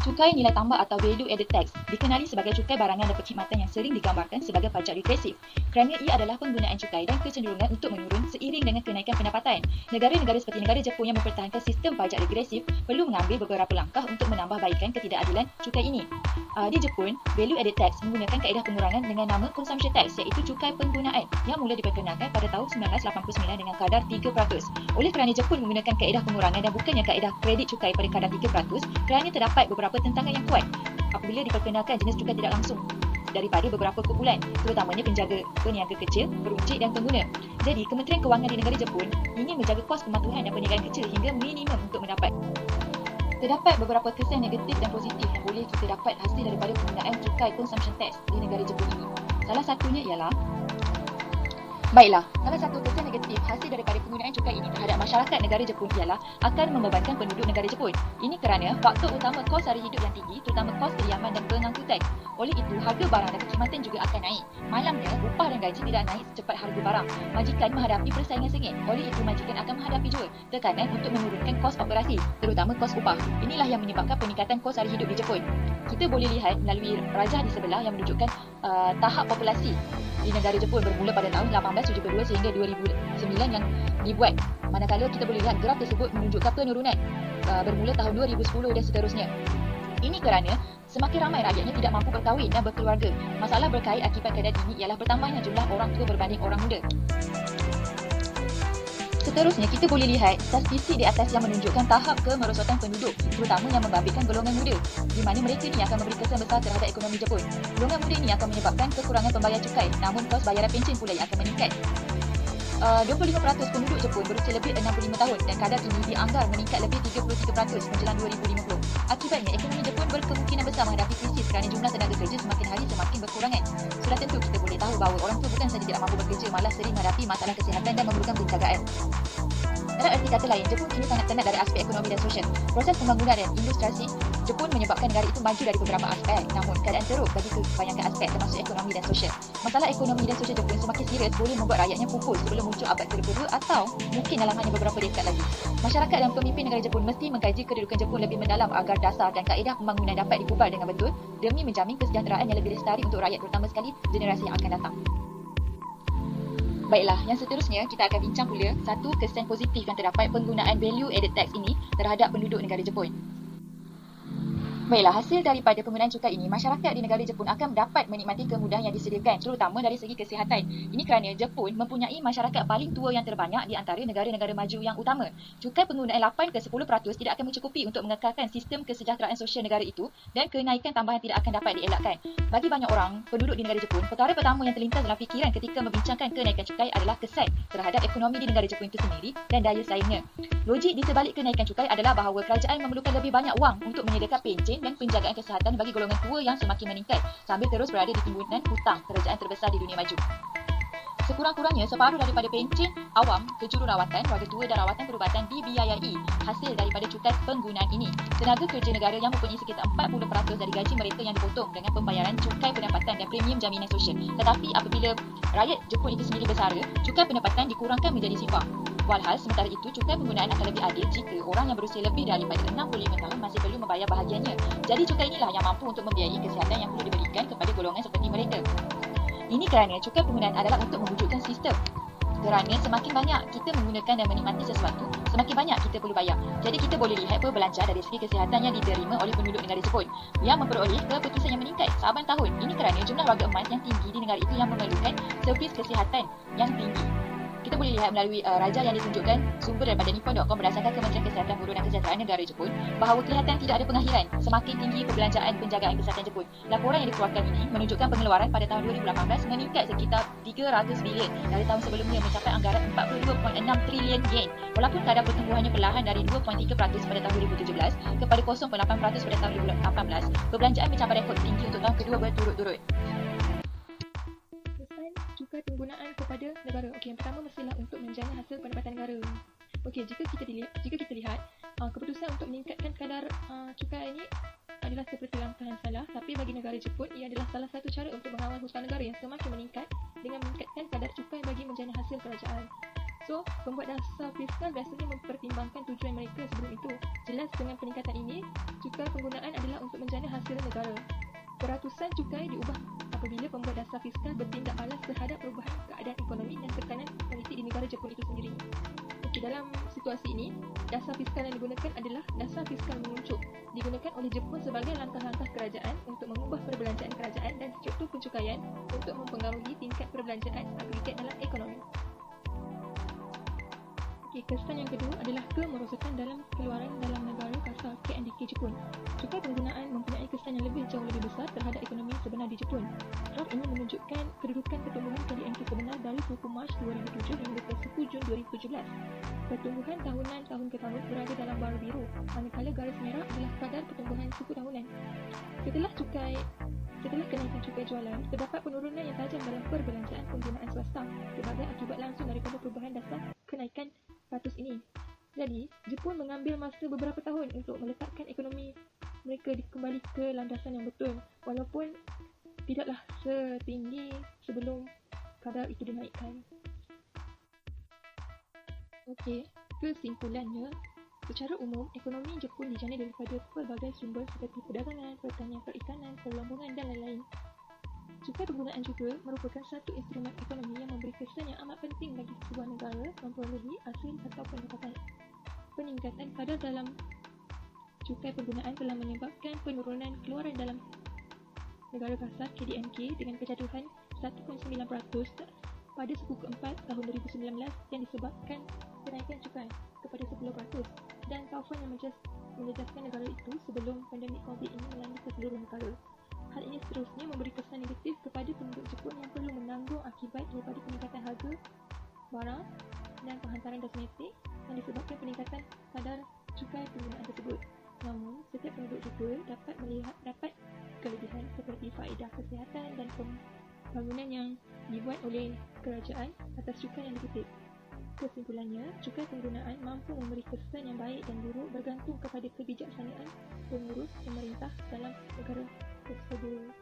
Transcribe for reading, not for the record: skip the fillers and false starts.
Cukai nilai tambah atau value added tax dikenali sebagai cukai barangan dan perkhidmatan yang sering digambarkan sebagai pajak regresif kerana ia adalah penggunaan cukai dan kecenderungan untuk menurun seiring dengan kenaikan pendapatan. Negara-negara seperti negara Jepun yang mempertahankan sistem pajak regresif perlu mengambil beberapa langkah untuk menambahbaikan ketidakadilan cukai ini. Di Jepun, value added tax menggunakan kaedah pengurangan dengan nama consumption tax iaitu cukai penggunaan yang mula diperkenalkan pada tahun 1989 dengan kadar 3%. Oleh kerana Jepun menggunakan kaedah pengurangan dan bukannya kaedah kredit cukai pada kadar 3%, kerana terdapat beberapa tentangan yang kuat apabila diperkenalkan jenis cukai tidak langsung daripada beberapa kumpulan, terutamanya peniaga kecil, peruncit dan pengguna. Jadi, Kementerian Kewangan di negara Jepun ingin menjaga kos pematuhan dan perniagaan kecil hingga minimum untuk mendapat. Terdapat beberapa kesan negatif dan positif yang boleh kita dapat hasil daripada penggunaan cukai consumption tax di negara Jepun ini. Salah satunya ialah Baiklah, salah satu kesan negatif hasil daripada penggunaan cukai ini terhadap masyarakat negara Jepun ialah akan membebankan penduduk negara Jepun. Ini kerana faktor utama kos sara hidup yang tinggi, terutama kos kediaman dan pengangkutan. Oleh itu, harga barang dan perkhidmatan juga akan naik. Malangnya, upah dan gaji tidak naik secepat harga barang. Majikan menghadapi persaingan sengit. Oleh itu, majikan akan menghadapi juga tekanan untuk menurunkan kos operasi, terutama kos upah. Inilah yang menyebabkan peningkatan kos sara hidup di Jepun. Kita boleh lihat melalui rajah di sebelah yang menunjukkan tahap populasi di negara Jepun bermula pada tahun 1872 sehingga 2009 yang dibuat. Manakala kita boleh lihat graf tersebut menunjukkan penurunan bermula tahun 2010 dan seterusnya. Ini kerana semakin ramai rakyatnya tidak mampu berkahwin dan berkeluarga. Masalah berkait akibat keadaan ini ialah bertambahnya jumlah orang tua berbanding orang muda. Seterusnya, kita boleh lihat statistik di atas yang menunjukkan tahap kemerosotan penduduk, terutama yang membabitkan golongan muda, di mana mereka ini akan memberi kesan besar terhadap ekonomi Jepun. Golongan muda ini akan menyebabkan kekurangan pembayar cukai, namun kos bayaran pencen pula yang akan meningkat. 25% penduduk Jepun berusia lebih 65 tahun dan kadar ini dianggar meningkat lebih 33% menjelang 2050. Akibatnya, ekonomi Jepun berkemungkinan besar menghadapi krisis kerana jumlah tenaga kerja semakin hari semakin berkurangan. Sudah tentu kita boleh tahu bahawa orang tua bukan saja tidak mampu bekerja, malah sering menghadapi masalah kesihatan dan memerlukan penjagaan. Dalam arti kata lain, Jepun kini sangat tenat dari aspek ekonomi dan sosial. Proses pembangunan dan industriasi Jepun menyebabkan negara itu maju dari beberapa aspek, namun keadaan teruk bagi kebanyakan aspek termasuk ekonomi dan sosial. Masalah ekonomi dan sosial Jepun semakin serius boleh membuat rakyatnya pupus sebelum muncul abad ke-22 atau mungkin dalam hanya beberapa dekad lagi. Masyarakat dan pemimpin negara Jepun mesti mengkaji kedudukan Jepun lebih mendalam agar dasar dan kaedah pembangunan dapat dikubal dengan betul demi menjamin kesejahteraan yang lebih lestari untuk rakyat, terutama sekali generasi yang akan datang. Baiklah, yang seterusnya kita akan bincang pula satu kesan positif yang terdapat penggunaan value added tax ini terhadap penduduk negara Jepun. Baiklah, hasil daripada penggunaan cukai ini, masyarakat di negara Jepun akan dapat menikmati kemudahan yang disediakan, terutama dari segi kesihatan. Ini kerana Jepun mempunyai masyarakat paling tua yang terbanyak di antara negara-negara maju yang utama. Cukai penggunaan 8 ke 10% tidak akan mencukupi untuk mengekalkan sistem kesejahteraan sosial negara itu dan kenaikan tambahan tidak akan dapat dielakkan. Bagi banyak orang, penduduk di negara Jepun, perkara pertama yang terlintas dalam fikiran ketika membincangkan kenaikan cukai adalah kesan terhadap ekonomi di negara Jepun itu sendiri dan daya saingnya. Logik di sebalik kenaikan cukai adalah bahawa kerajaan memerlukan lebih banyak wang untuk menyediakan pencen dan penjagaan kesihatan bagi golongan tua yang semakin meningkat sambil terus berada di timbunan hutang kerajaan terbesar di dunia maju. Sekurang-kurangnya separuh daripada pencen awam ke jururawatan, warga tua dan rawatan perubatan dibiayai hasil daripada cukai penggunaan ini. Tenaga kerja negara yang mempunyai sekitar 40% dari gaji mereka yang dipotong dengan pembayaran cukai pendapatan dan premium jaminan sosial. Tetapi apabila rakyat Jepun itu sendiri bersara, cukai pendapatan dikurangkan menjadi sifar. Walhal, sementara itu, cukai penggunaan akan lebih adil jika orang yang berusia lebih daripada 65 tahun masih perlu membayar bahagiannya. Jadi, cukai inilah yang mampu untuk membiayai kesihatan yang perlu diberikan kepada golongan seperti mereka. Ini kerana cukai penggunaan adalah untuk mewujudkan sistem. Kerana semakin banyak kita menggunakan dan menikmati sesuatu, semakin banyak kita perlu bayar. Jadi, kita boleh lihat perbelanja dari segi kesihatan yang diterima oleh penduduk negara Jepun yang memperoleh keputusan yang meningkat sahabat tahun. Ini kerana jumlah warga emas yang tinggi di negara itu yang memerlukan servis kesihatan yang tinggi. Kita boleh lihat melalui rajah yang ditunjukkan sumber daripada nippon.com berdasarkan Kementerian Kesihatan Buruh dan Kesejahteraan Negara Jepun bahawa kelihatan tidak ada pengakhiran semakin tinggi perbelanjaan penjagaan kesihatan Jepun. Laporan yang dikeluarkan ini menunjukkan pengeluaran pada tahun 2018 meningkat sekitar 300 bilion dari tahun sebelumnya mencapai anggaran 42.6 trilion yen. Walaupun kadar pertumbuhannya perlahan dari 2.3% pada tahun 2017 kepada 0.8% pada tahun 2018, perbelanjaan mencapai rekod tinggi untuk tahun kedua berturut-turut. Cukai penggunaan kepada negara. Okey, yang pertama mestilah untuk menjamin hasil pendapatan negara. Okey, jika kita lihat keputusan untuk meningkatkan kadar cukai ini adalah seperti langkah yang salah, tapi bagi negara Jepun ia adalah salah satu cara untuk mengawal hutang negara yang semakin meningkat dengan meningkatkan kadar cukai bagi menjana hasil kerajaan. So, pembuat dasar fiskal biasanya mempertimbangkan tujuan mereka sebelum itu. Jelas dengan peningkatan ini, cukai penggunaan adalah untuk menjana hasil negara. Peratusan cukai diubah apabila pembuat dasar fiskal bertindak balas terhadap perubahan keadaan ekonomi dan tekanan politik di negara Jepun itu sendiri. Okey, dalam situasi ini, dasar fiskal yang digunakan adalah dasar fiskal menguncuk. Digunakan oleh Jepun sebagai langkah-langkah kerajaan untuk mengubah perbelanjaan kerajaan dan struktur pencukaian untuk mempengaruhi tingkat perbelanjaan agregat dalam ekonomi. Kesan yang kedua adalah kemerosotan dalam keluaran dalam negara kasar KNDK Jepun. Cukai penggunaan mempunyai kesan yang jauh lebih besar terhadap ekonomi sebenar di Jepun. Graf ini menunjukkan kedudukan pertumbuhan KDNK sebenar dari suku Mac 2007 hingga ke suku Jun 2017. Pertumbuhan tahunan tahun ke tahun berada dalam bar biru, manakala garis merah adalah kadar pertumbuhan suku tahunan. Setelah kenaikan cukai jualan, terdapat penurunan yang tajam dalam perbelanjaan penggunaan swasta sebagai akibat langsung daripada perubahan dasar kenaikan ratus ini. Jadi, Jepun mengambil masa beberapa tahun untuk meletakkan ekonomi mereka kembali ke landasan yang betul, walaupun tidaklah setinggi sebelum kadar itu dinaikkan. Okey, kesimpulannya, secara umum, ekonomi Jepun dijana daripada pelbagai sumber seperti perdagangan, pertanian, perikanan, perlombongan dan lain-lain. Cukai penggunaan juga merupakan satu instrumen ekonomi yang memberi kesan yang amat penting bagi sebuah negara memperolehi hasil atau pendapatan. Peningkatan kadar dalam cukai penggunaan telah menyebabkan penurunan keluaran dalam negara kasar KDNK dengan kejatuhan 1.9% pada suku keempat tahun 2019 yang disebabkan kenaikan cukai kepada 10% dan taufan yang menjejaskan negara itu sebelum pandemik COVID ini melanda ke seluruh negara. Hal ini seterusnya memberi kesan negatif kepada penduduk Jepun yang perlu menanggung akibat daripada peningkatan harga barang dan penghantaran kosmetik yang disebabkan peningkatan kadar cukai penggunaan tersebut. Namun, setiap penduduk juga dapat melihat kelebihan seperti faedah kesihatan dan pembangunan yang dibuat oleh kerajaan atas cukai yang dikutip. Kesimpulannya, cukai penggunaan mampu memberi kesan yang baik dan buruk bergantung kepada kebijaksanaan pengurus pemerintah dalam negara tersebut.